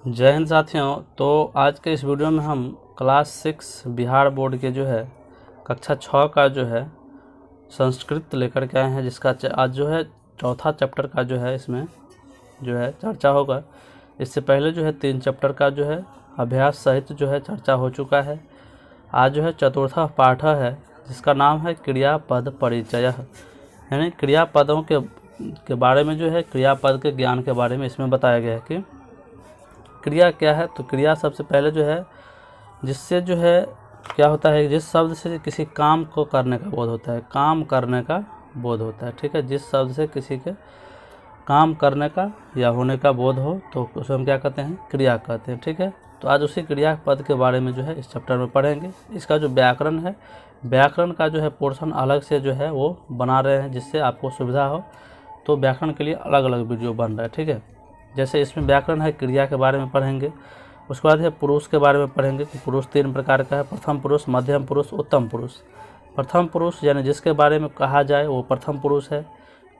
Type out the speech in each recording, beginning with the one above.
जय हिंद साथियों। तो आज के इस वीडियो में हम क्लास 6 बिहार बोर्ड के जो है कक्षा 6 का जो है संस्कृत लेकर के आए हैं, जिसका आज जो है चौथा चैप्टर का जो है इसमें जो है चर्चा होगा। इससे पहले जो है 3 चैप्टर का जो है अभ्यास सहित जो है चर्चा हो चुका है। आज जो है चतुर्था पाठ है जिसका नाम है क्रियापद परिचय, यानी क्रियापदों के बारे में जो है क्रियापद के ज्ञान के बारे में इसमें बताया गया है कि क्रिया क्या है। तो क्रिया सबसे पहले जो है जिससे जो है क्या होता है, जिस शब्द से किसी काम को करने का बोध होता है, काम करने का बोध होता है, ठीक है। जिस शब्द से किसी के काम करने का या होने का बोध हो तो उसे हम क्या कहते हैं, क्रिया कहते हैं, ठीक है। तो आज उसी क्रियापद के बारे में जो है इस चैप्टर में पढ़ेंगे। इसका जो व्याकरण है, व्याकरण का जो है पोर्शन अलग से जो है वो बना रहे हैं जिससे आपको सुविधा हो। तो व्याकरण के लिए अलग अलग वीडियो बन रहा है, ठीक है। जैसे इसमें व्याकरण है, क्रिया के बारे में पढ़ेंगे। उसके बाद है पुरुष के बारे में पढ़ेंगे कि पुरुष 3 प्रकार का है, प्रथम पुरुष, मध्यम पुरुष, उत्तम पुरुष। प्रथम पुरुष यानी जिसके बारे में कहा जाए वो प्रथम पुरुष है।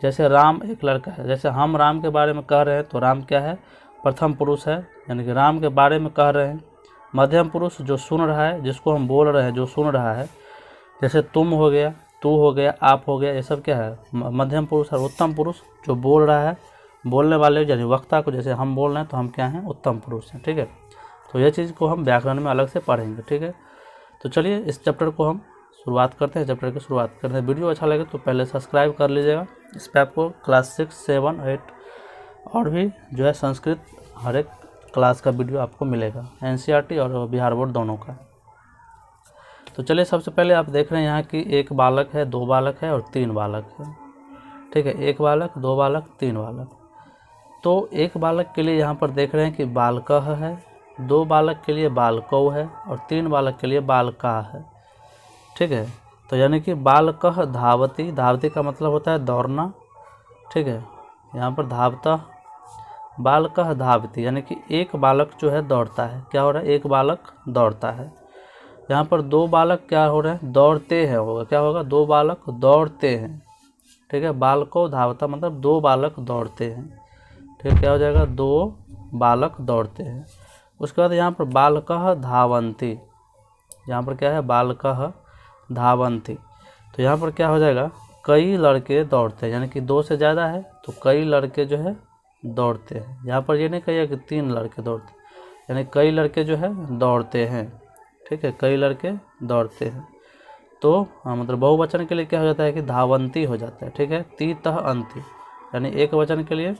जैसे राम एक लड़का है, जैसे हम राम के बारे में कह रहे हैं तो राम क्या है, प्रथम पुरुष है, यानी कि राम के बारे में कह रहे हैं। मध्यम पुरुष जो सुन रहा है, जिसको हम बोल रहे हैं, जो सुन रहा है, जैसे तुम हो गया, तू हो गया, आप हो गया, ये सब क्या है, मध्यम पुरुष। और उत्तम पुरुष जो बोल रहा है, बोलने वाले यानी वक्ता को, जैसे हम बोल रहे हैं तो हम क्या हैं, उत्तम पुरुष हैं, ठीक है। तो ये चीज़ को हम व्याकरण में अलग से पढ़ेंगे, ठीक है। तो चलिए इस चैप्टर को हम शुरुआत करते हैं। चैप्टर की शुरुआत करते हैं। वीडियो अच्छा लगे तो पहले सब्सक्राइब कर लीजिएगा। इस पर आपको क्लास 6, 7, 8 और भी जो है संस्कृत हर एक क्लास का वीडियो आपको मिलेगा, NCERT और बिहार बोर्ड दोनों का। तो चलिए सबसे पहले आप देख रहे हैं यहाँ कि 1 बालक है, 2 बालक है और 3 बालक है, ठीक है। 1 बालक, 2 बालक, 3 बालक। तो 1 बालक के लिए यहाँ पर देख रहे हैं कि बालकः है, 2 बालक के लिए बालकौ है और 3 बालक के लिए बालका है, ठीक है। तो यानी कि बालकः धावति, धावति का मतलब होता है दौड़ना, ठीक है। यहाँ पर धावतः, बालकः धावति यानी कि 1 बालक जो है दौड़ता है। क्या हो रहा है, 1 बालक दौड़ता है। यहाँ पर 2 बालक क्या हो रहे हैं, दौड़ते हैं, होगा क्या होगा, 2 बालक दौड़ते हैं, ठीक है। बालको धावता मतलब 2 बालक दौड़ते हैं, ठीक, क्या हो जाएगा, 2 बालक दौड़ते हैं। उसके बाद यहाँ पर बालकः धावन्ति, यहाँ पर क्या है, बालकः धावन्ति। तो यहाँ पर क्या हो जाएगा, कई लड़के दौड़ते हैं, यानी कि 2 से ज़्यादा है तो कई लड़के जो है दौड़ते हैं। यहाँ पर ये नहीं कहिए कि 3 लड़के दौड़ते, यानी कई लड़के जो है दौड़ते हैं, ठीक है, कई लड़के दौड़ते हैं। तो हाँ, मतलब बहुवचन के लिए क्या हो जाता है कि धावन्ति हो जाता है, ठीक है। तीतः अन्ति यानी एक वचन के लिए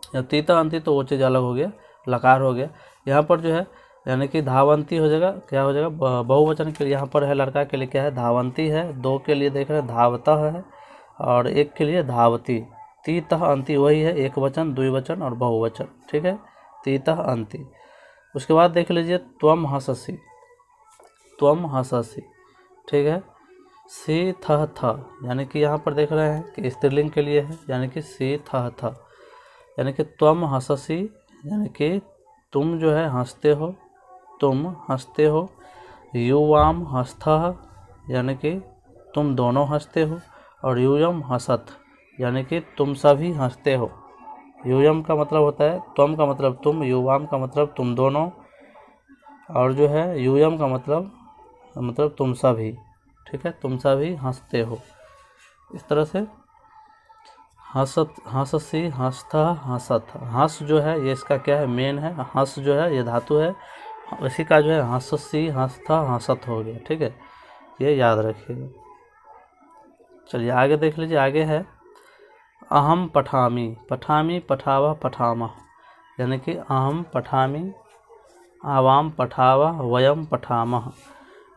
जब तीता अंति तो वो चीज़ अलग हो गया, लकार हो गया। यहाँ पर जो है यानी कि धावंती हो जाएगा, क्या हो जाएगा, बहुवचन के लिए यहाँ पर है, लड़का के लिए क्या है, धावंती है, 2 के लिए देख रहे हैं धावतः है और 1 के लिए धावती। तीतः अंति वही है, एक वचन, द्विवचन और बहुवचन, ठीक है, तीतः अंति। उसके बाद देख लीजिए त्वम हससि, त्वम हससि, ठीक है। सी थह थ यानी कि यहाँ पर देख रहे हैं कि स्त्रीलिंग के लिए है, यानी कि सी थह थ यानी कि त्वम हससि यानी कि तुम जो है हंसते हो, तुम हंसते हो। युवाम हस्तः यानी कि तुम दोनों हंसते हो और यूयम हसत यानी कि तुम सभी हंसते हो। यूयम का मतलब होता है त्वम का मतलब तुम, युवाम का मतलब तुम दोनों और जो है यूयम का मतलब तुम सभी, ठीक है, तुम सभी हंसते हो। इस तरह से हंसत, हंससी, हंसता, हंसत। हंस जो है ये इसका क्या है, मेन है। हंस जो है ये धातु है, इसी का जो है हंससी, हंसता, हंसत हो गया, ठीक है, ये याद रखिएगा। चलिए आगे देख लीजिए। आगे है अहम पठामि, पठामि, पठावः, पठामः यानी कि अहम पठामि, आवाम पठावः, वयम पठामः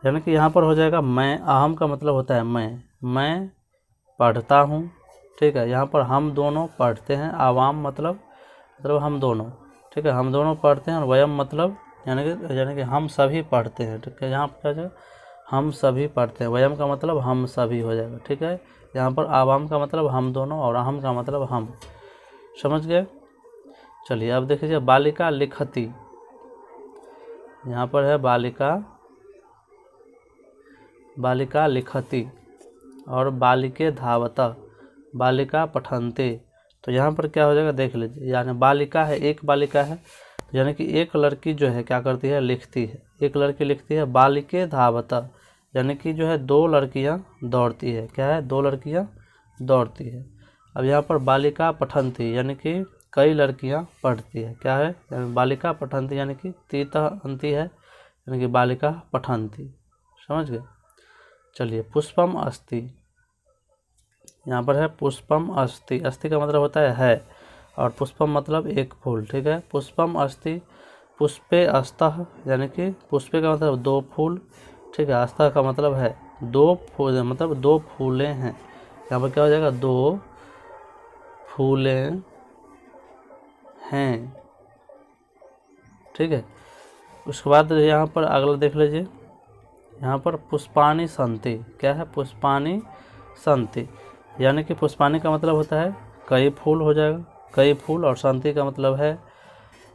यानी कि यहाँ पर हो जाएगा मैं। अहम का मतलब होता है मैं पढ़ता हूँ, ठीक है। यहाँ पर हम दोनों पढ़ते हैं, आवाम मतलब हम दोनों, ठीक है, हम दोनों पढ़ते हैं। और वयम मतलब यानी कि हम सभी पढ़ते हैं, ठीक है। यहाँ पर क्या जाएगा, हम सभी पढ़ते हैं। वयम का मतलब हम सभी हो जाएगा, ठीक है। यहाँ पर आवाम का मतलब हम दोनों और अहम का मतलब हम, समझ गए। चलिए अब देखिए बालिका लिखती, यहाँ पर है बालिका लिखती और बालिके धावता, बालिका पठन्ते। तो यहाँ पर क्या हो जाएगा देख लीजिए, यानी बालिका है, 1 बालिका है यानी कि एक लड़की जो है क्या करती है, लिखती है। एक लड़की लिखती है बालिके धावता, यानी कि जो है दो लड़कियां दौड़ती है। क्या है, दो लड़कियां दौड़ती है। अब यहाँ पर बालिका पठन्ति, यानी कि कई लड़कियां पढ़ती है। क्या है, यानी बालिका पठन्ति यानी कि तीता अंति है, यानी कि बालिका पठन्ति। समझ गए। चलिए, पुष्पम अस्ति, यहाँ पर है पुष्पम अस्ति। अस्ति का मतलब होता है, और पुष्पम मतलब एक फूल। ठीक है, पुष्पम अस्ति पुष्पे अस्तः, यानी कि पुष्पे का मतलब दो फूल। ठीक है, अस्तः का मतलब है दो फूल, मतलब दो फूलें हैं। यहाँ पर क्या हो जाएगा, दो फूलें हैं। ठीक है, उसके बाद यहाँ पर अगला देख लीजिए, यहाँ पर पुष्पानि सन्ति। क्या है, पुष्पानि सन्ति, यानी कि पुष्पानि का मतलब होता है कई फूल हो जाएगा, कई फूल, और सन्ति का मतलब है।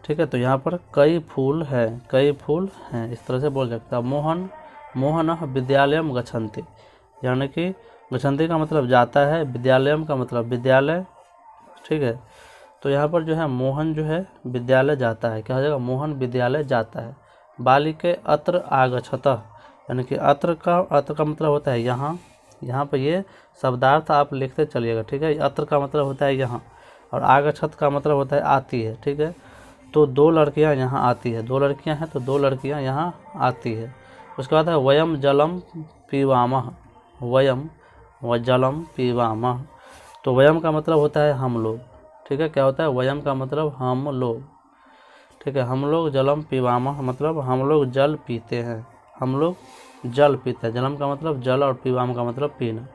ठीक है, तो यहाँ पर कई फूल है, कई फूल हैं, इस तरह से बोल सकता है। मोहनः विद्यालयम गच्छन्ति, यानी कि गच्छन्ति का मतलब जाता है, विद्यालयम का मतलब विद्यालय। ठीक है, तो यहाँ पर जो है मोहन जो है विद्यालय जाता है। क्या हो जाएगा, मोहन विद्यालय जाता है। बालिके अत्र आगच्छतः, यानी कि अत्र का मतलब होता है यहाँ। यहाँ पर ये शब्दार्थ आप लिखते चलिएगा। ठीक है, अत्र का मतलब होता है यहाँ, और आगच्छत का मतलब होता है आती है। ठीक है, तो दो लड़कियाँ यहाँ आती है, दो लड़कियाँ हैं तो दो लड़कियाँ यहाँ आती है। उसके बाद है वयम जलम पीवामः, वयम व जलम पीवामः, तो वयम का मतलब होता है हम लोग। ठीक है, क्या होता है, वयम का मतलब हम लोग। ठीक है, हम लोग जलम पीवामः मतलब हम लोग जल पीते हैं, हम लोग जल पीते हैं। जलम का मतलब जल और पीवाम का मतलब पीना।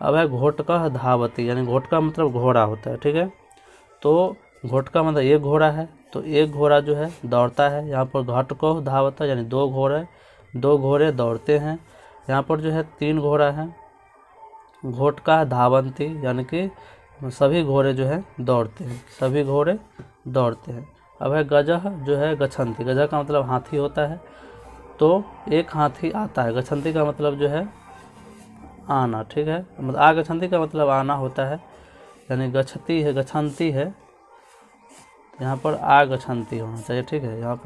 अब है घोटकः धावति, यानी घोटका मतलब घोड़ा होता है। ठीक है, तो घोटका मतलब एक घोड़ा है, तो एक घोड़ा जो है दौड़ता है। यहाँ पर घटको धावता, यानी दो घोड़े दौड़ते हैं। यहाँ पर जो है तीन घोड़ा है। घोटका धावंती, यानी कि सभी घोड़े जो है दौड़ते हैं, सभी घोड़े दौड़ते हैं। अब है गजह जो है गच्छन्ति, गजह का मतलब हाथी होता है, तो एक हाथी आता है। गच्छन्ति का मतलब जो है आना। ठीक है, मतलब आगच्छन्ति का मतलब आना होता है, यानी गच्छती है, गच्छन्ति है, यहाँ पर आगच्छन्ति होना चाहिए। ठीक है, यहाँ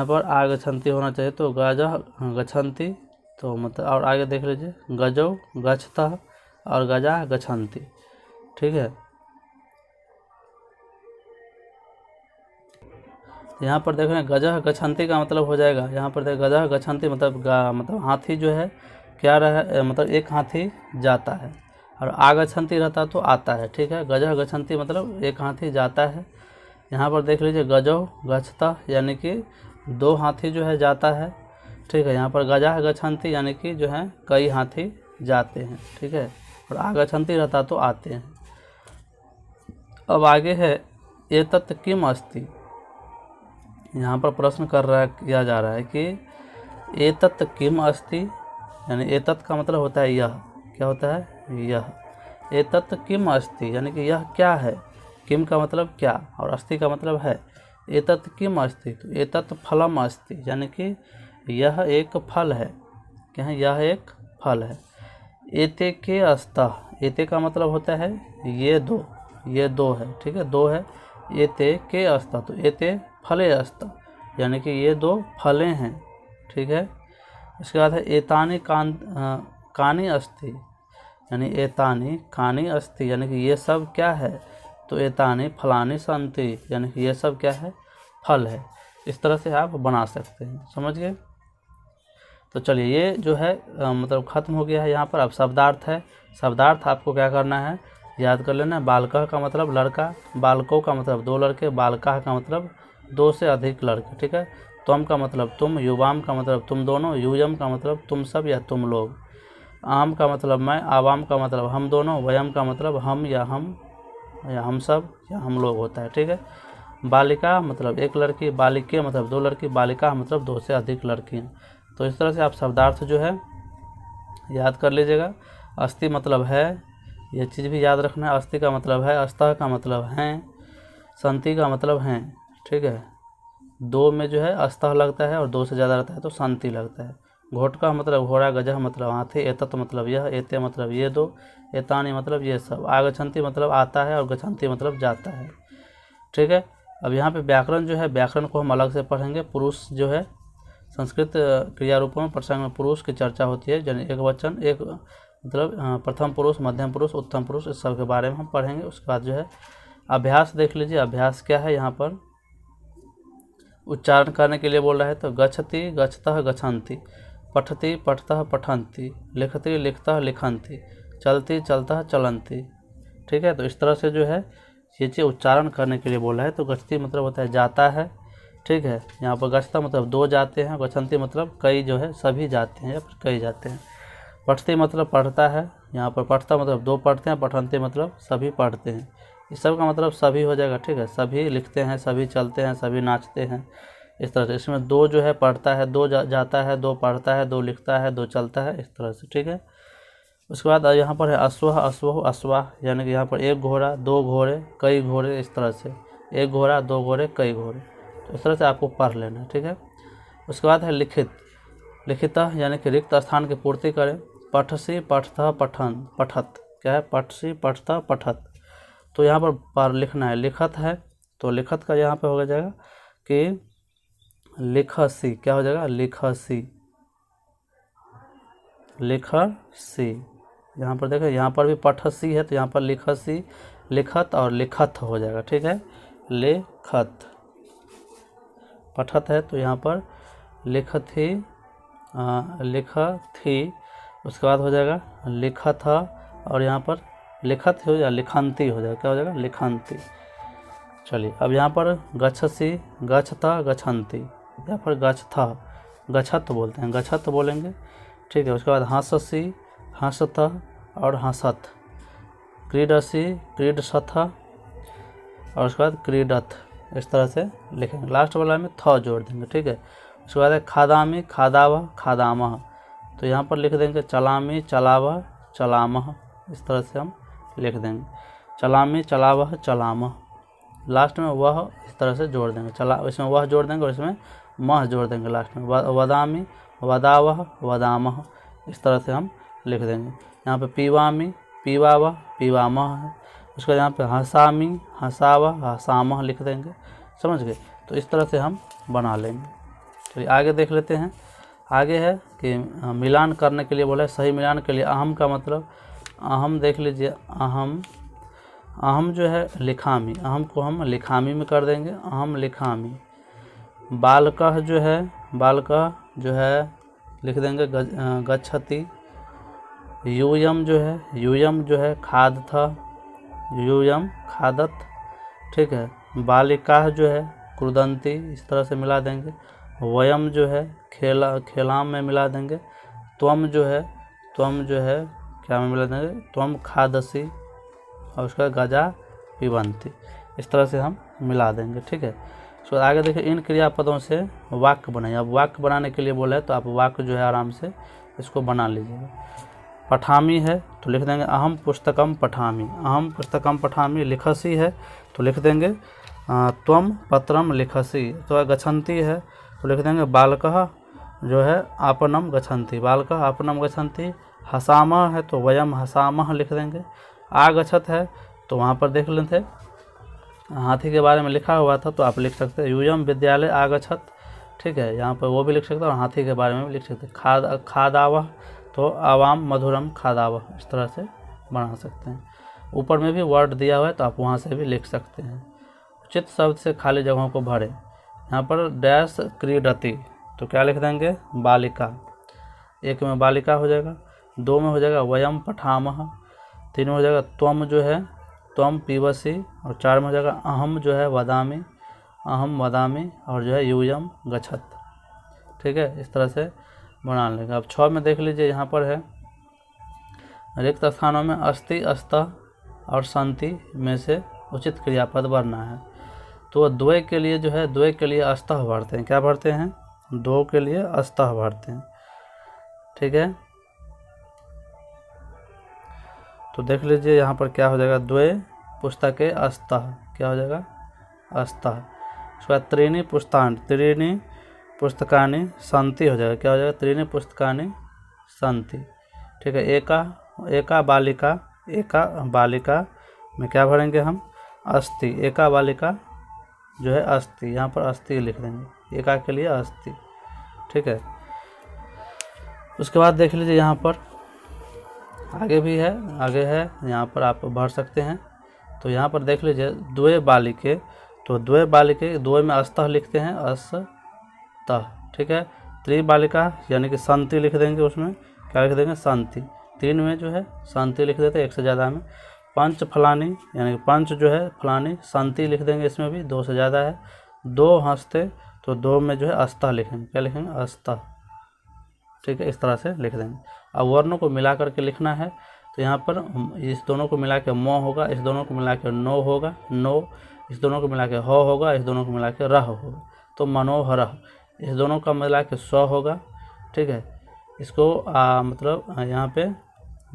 पर आगच्छन्ति होना चाहिए, तो गजह गच्छन्ति, तो मतलब, और आगे देख लीजिए गजौ गच्छतः और गजा गच्छन्ति। ठीक है, यहाँ पर देखो गजह गच्छन्ति का मतलब हो जाएगा, यहाँ पर देखो गजह गच्छन्ति मतलब हाथी जो है क्या रहा, मतलब एक हाथी जाता है, और आगच्छन्ति रहता तो आता है। ठीक है, गजह गच्छन्ति मतलब एक हाथी जाता है। यहाँ पर देख लीजिए गजौ गच्छतः, यानी कि दो हाथी जो है जाता है। ठीक है, यहाँ पर गजह गच्छन्ति यानी कि जो है कई हाथी जाते हैं। ठीक है, और आगच्छन्ति रहता तो आते हैं। अब आगे है एतत् किम अस्ति, यहाँ पर प्रश्न किया जा रहा है कि एतत् किम अस्ति, यानी एतत् का मतलब होता है यह। क्या होता है, यह। एतत् किम अस्ति, यानी कि यह क्या है। किम का मतलब क्या, और अस्ति का मतलब है। एतत् किम अस्ति, तो एतत् फलम अस्ति, यानी कि यह एक फल है। क्या है, यह एक फल है। एते के अस्तः, एते का मतलब होता है ये दो है। ठीक है, दो है। एते के अस्तः, तो एते फले अस्तः, यानी कि ये दो फलें हैं। ठीक है, इसके बाद है एतानि कानि अस्ति, यानी एतानि कानि अस्ति, यानी कि ये सब क्या है, तो एतानि फलानि सन्ति, यानी कि ये सब क्या है, फल है। इस तरह से आप बना सकते हैं। समझ गए। तो चलिए, ये जो है मतलब ख़त्म हो गया है। यहाँ पर अब शब्दार्थ है। शब्दार्थ आपको क्या करना है, याद कर लेना। बालकः का मतलब लड़का, बालकों का मतलब दो लड़के, बालकाः का मतलब दो से अधिक लड़के। ठीक है, त्वम का मतलब तुम, युवाम का मतलब तुम दोनों, यूयम का मतलब तुम सब या तुम लोग, आम का मतलब मैं, आवाम का मतलब हम दोनों, वयम का मतलब हम या हम सब या हम लोग होता है। ठीक है, बालिका मतलब एक लड़की, बालिके मतलब दो लड़की, बालिका मतलब दो से अधिक लड़कियाँ। तो इस तरह से आप शब्दार्थ जो है याद कर लीजिएगा। अस्ति मतलब है, ये चीज़ भी याद रखना है। अस्ति का मतलब है, अस्तः का मतलब हैं, संति का मतलब हैं। ठीक है, दो में जो है अस्तः लगता है और दो से ज़्यादा रहता है तो संति लगता है। घोटका मतलब घोड़ा, गजह मतलब हाथी, एतत मतलब यह, एते मतलब ये दो, एतानी मतलब ये सब। आगच्छन्ति मतलब आता है और गच्छन्ति मतलब जाता है। ठीक है। अब यहाँ पे व्याकरण जो है, व्याकरण को हम अलग से पढ़ेंगे। पुरुष जो है संस्कृत क्रिया रूपों में प्रसंग में पुरुष की चर्चा होती है, जन एक वचन, एक मतलब प्रथम पुरुष, मध्यम पुरुष, उत्तम पुरुष, इस सब के बारे में हम पढ़ेंगे। उसके बाद जो है अभ्यास देख लीजिए। अभ्यास क्या है, यहाँ पर उच्चारण करने के लिए बोल रहा है। तो गच्छति गच्छतः गच्छन्ति, पठति पठतः पठन्ति, लिखति लिखतः लिखन्ति, चलती चलतः चलन्ति। ठीक है। तो इस तरह से जो है ये चीज़ उच्चारण करने के लिए बोला है। तो गच्छति मतलब होता है जाता है। ठीक है। यहाँ पर गच्छता मतलब दो जाते हैं, गच्छन्ति मतलब कई जो है सभी जाते हैं या फिर कई जाते हैं। पठति मतलब पढ़ता है, यहाँ पर पठता मतलब दो पढ़ते हैं, पठन्ति मतलब सभी पढ़ते हैं। इस सब का मतलब सभी हो जाएगा। ठीक है। सभी लिखते हैं, सभी चलते हैं, सभी नाचते हैं, इस तरह से। इसमें दो जो है पढ़ता है, दो जाता है, दो पढ़ता है, दो लिखता है, दो चलता है, इस तरह से। ठीक है। उसके बाद यहाँ पर है अश्वः अश्वः अश्वाह, यानी कि यहाँ पर एक घोड़ा, दो घोड़े, कई घोड़े, इस तरह से। एक घोड़ा, दो घोड़े, कई घोड़े, तो इस तरह से आपको पढ़ लेना है। ठीक है। उसके बाद है लिखित। लिखितः यानी कि रिक्त स्थान की पूर्ति करें। पठसि पठतः पठन पठत, क्या है, पठसि पठतः पठत। तो यहाँ पर लिखना है। लिखत है तो लिखत का यहाँ पे हो जाएगा कि लिखसी, क्या हो जाएगा, लिखसी, लिखसी। यहाँ पर देखो, यहाँ पर भी पठसी है तो यहाँ पर लिखसी, लिखत और लिखत हो जाएगा। ठीक है। लिखत। पठत है तो यहाँ पर लिखथी, लिखथी। उसके बाद हो जाएगा लिखत, और यहाँ पर लिखत हो जाएगा, लिखंती हो जाएगा, क्या हो जाएगा, लिखंती। चलिए अब यहाँ पर गच्छसी, गच्छता, गच्छन्ति, या फिर गच्छथा, गच्छत बोलते हैं, गच्छत बोलेंगे। ठीक है। उसके बाद हंससी, हंसत और हंसत। क्रीडसी, क्रीडसथ, और उसके बाद क्रीडत, इस तरह से लिखेंगे। लास्ट वाला में थ जोड़ देंगे। ठीक है। उसके बाद है खादामी, खादावह, खादामह। तो यहाँ पर लिख देंगे चलामी, चलावह, चलामह, इस तरह से हम लिख देंगे। चलामी, चलावह, चलामह। लास्ट में वह इस तरह से जोड़ देंगे। चला, इसमें वह जोड़ देंगे और इसमें मह जोड़ देंगे लास्ट में। वदामी, वदावह, वदामह, इस तरह से हम लिख देंगे। यहाँ पे पीवामी, पीवावह, पीवामह है। उसके बाद यहाँ पे हंसामी, हंसावह, हंसामह लिख देंगे। समझ गए। तो इस तरह से हम बना लेंगे। तो आगे देख लेते हैं। आगे है कि मिलान करने के लिए बोला है। सही मिलान के लिए अहम का मतलब, अहम देख लीजिए। अहम, अहम जो है लिखामी, अहम को हम लिखामी में कर देंगे, अहम लिखामी। बालकः जो है, बालकः जो है लिख देंगे गच्छति। यूयम जो है, यूयम जो है खाद था, यूयम खादत। ठीक है। बालिका जो है क्रुदंती, इस तरह से मिला देंगे। वयम जो है खेला, खेलाम में मिला देंगे। त्वम जो है, त्वम जो है क्या में मिला देंगे, त्वम खादसी, और उसका गजा पिबंती, इस तरह से हम मिला देंगे। ठीक है। सो आगे देखिए, इन क्रियापदों से वाक्य बनाइए। अब वाक्य बनाने के लिए बोला है तो आप वाक्य जो है आराम से इसको बना लीजिएगा। पठामी है तो लिख देंगे अहम पुस्तकम पठामी, अहम पुस्तकम पठामी। लिखसी है तो लिख देंगे त्वम पत्रम लिखसी। तो गच्छन्ति है तो लिख देंगे बालकः जो है आपनम गच्छन्ति, बालकः आपनम गच्छन्ति। हसामः है तो वयम हसामः लिख देंगे। आगच्छत है तो वहाँ पर देख लेते हाथी के बारे में लिखा हुआ था तो आप लिख सकते हैं यूयम विद्यालय आगच्छत। ठीक है। यहाँ पर वो भी लिख सकते हैं और हाथी के बारे में भी लिख सकते हैं। खादावह तो आवाम मधुरम खादावह, इस तरह से बना सकते हैं। ऊपर में भी वर्ड दिया हुआ है तो आप वहाँ से भी लिख सकते हैं। उचित शब्द से खाली जगहों को भरें। यहाँ पर डैश क्रीडति तो क्या लिख देंगे, बालिका। एक में बालिका हो जाएगा, दो में हो जाएगा वयम पठामह, तीन में हो जाएगा त्वम जो है त्वम पीवसी, और चार में हो जाएगा अहम जो है वदामी, अहम वदामी, और जो है यूयम गच्छत। ठीक है। इस तरह से बना लेंगे। अब 6 में देख लीजिए, यहाँ पर है रिक्त स्थानों में अस्ति, अस्तः और संति में से उचित क्रियापद भरना है। तो द्वय के लिए जो है, द्वय के लिए अस्तः भरते हैं। क्या भरते हैं, दो के लिए अस्तः भरते हैं। ठीक है। तो देख लीजिए यहाँ पर क्या हो जाएगा, द्वय पुस्तके अस्तः, क्या हो जाएगा, अस्तः। उसके बाद त्रीणी पुस्तान, त्रीणी पुस्तकानि सन्ति हो जाएगा, क्या हो जाएगा, त्रीणि पुस्तकानि सन्ति। ठीक है, एका बालिका में क्या भरेंगे हम, अस्ति, एका बालिका जो है अस्ति, यहाँ पर अस्ति लिख देंगे, एका के लिए अस्ति। ठीक है, उसके बाद देख लीजिए यहाँ पर आगे भी है, आगे है, यहाँ पर आप भर सकते हैं। तो यहाँ पर देख लीजिए द्वे बालिके, तो द्वे बालिके, द्वे में अस्तः लिखते हैं, अस्तः। ठीक है, त्रिबालिका यानी कि सन्ति लिख देंगे, उसमें क्या लिख देंगे, सन्ति। तीन में जो है सन्ति लिख देते हैं, एक से ज़्यादा में। पंच फलानी यानी कि पंच जो है फलानी सन्ति लिख देंगे, इसमें भी दो से ज़्यादा है। दो हंसते, तो दो में जो है अस्तः लिखेंगे, क्या लिखेंगे, अस्तः। ठीक है, इस तरह से लिख देंगे। अब वर्णों को मिला करके लिखना है, तो यहाँ पर इस दोनों को मिला के मो होगा, इस दोनों को मिला के नो होगा, नो, इस दोनों को मिला के हो होगा, इस दोनों को मिला के रह होगा, तो मनोहर। इस दोनों का मिला के स्व होगा। ठीक है, इसको मतलब यहाँ पे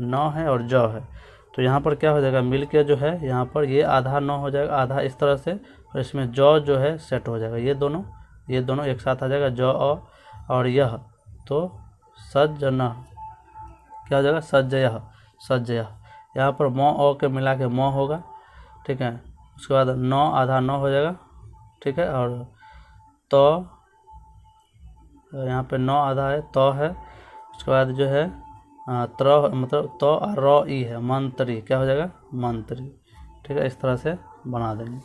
नौ है और ज है, तो यहाँ पर क्या हो जाएगा, मिल के जो है यहाँ पर ये आधा नौ हो जाएगा, आधा इस तरह से, और इसमें जो है सेट हो जाएगा, ये दोनों एक साथ आ जाएगा, ज और यह, तो सज्जन, क्या हो जाएगा, सज्जय। यहाँ पर मो ओ के मिला के मो होगा। ठीक है, उसके बाद नौ आधा नौ हो जाएगा। ठीक है, और तो यहाँ पे नौ आधा है, तो है। उसके बाद जो है त्र मतलब तो र ई है, मंत्री, क्या हो जाएगा, मंत्री। ठीक है, इस तरह से बना देंगे।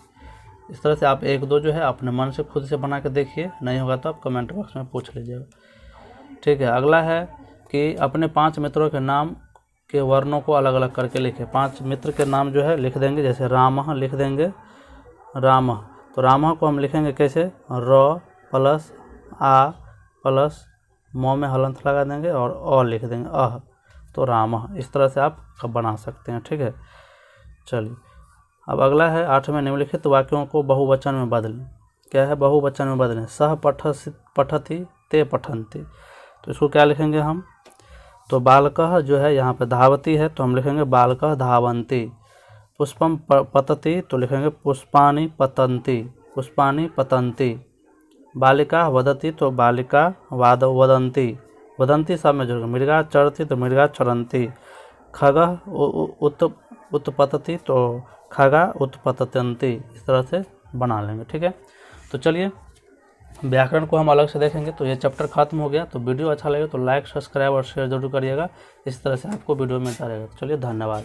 इस तरह से आप एक दो जो है अपने मन से खुद से बना के देखिए, नहीं होगा तो आप कमेंट बॉक्स में पूछ लीजिएगा। ठीक है, अगला है कि अपने 5 मित्रों के नाम के वर्णों को अलग अलग करके लिखें। 5 मित्र के नाम जो है लिख देंगे, जैसे रामः लिख देंगे, रामः, तो रामः को हम लिखेंगे कैसे, र प्लस आ प्लस मो में हलंत लगा देंगे और अ लिख देंगे, अह, तो रामः। इस तरह से आप बना सकते हैं। ठीक है, चलिए अब अगला है 8वें निम्नलिखित वाक्यों को बहुवचन में बदलें। क्या है, बहुवचन में बदलें, सह पठति ते पठन्ति, तो इसको क्या लिखेंगे हम, तो बालकः जो है यहाँ पे धावती है, तो हम लिखेंगे बालकः धावन्ति। पुष्पम पतति, तो लिखेंगे पुष्पानि पतन्ति, पुष्पानि पतन्ति। बालिका वदति, तो बालिका वदन्ति, वदन्ति सब में जुड़ेगा। मृगा चरति, तो मृगा चरन्ति। खगः उत्पतति, तो खगा उत्पतन्ति। इस तरह से बना लेंगे। ठीक है, तो चलिए व्याकरण को हम अलग से देखेंगे। तो ये चैप्टर खत्म हो गया। तो वीडियो अच्छा लगे तो लाइक, सब्सक्राइब और शेयर जरूर करिएगा। इस तरह से आपको वीडियो मिलता रहेगा। चलिए, धन्यवाद।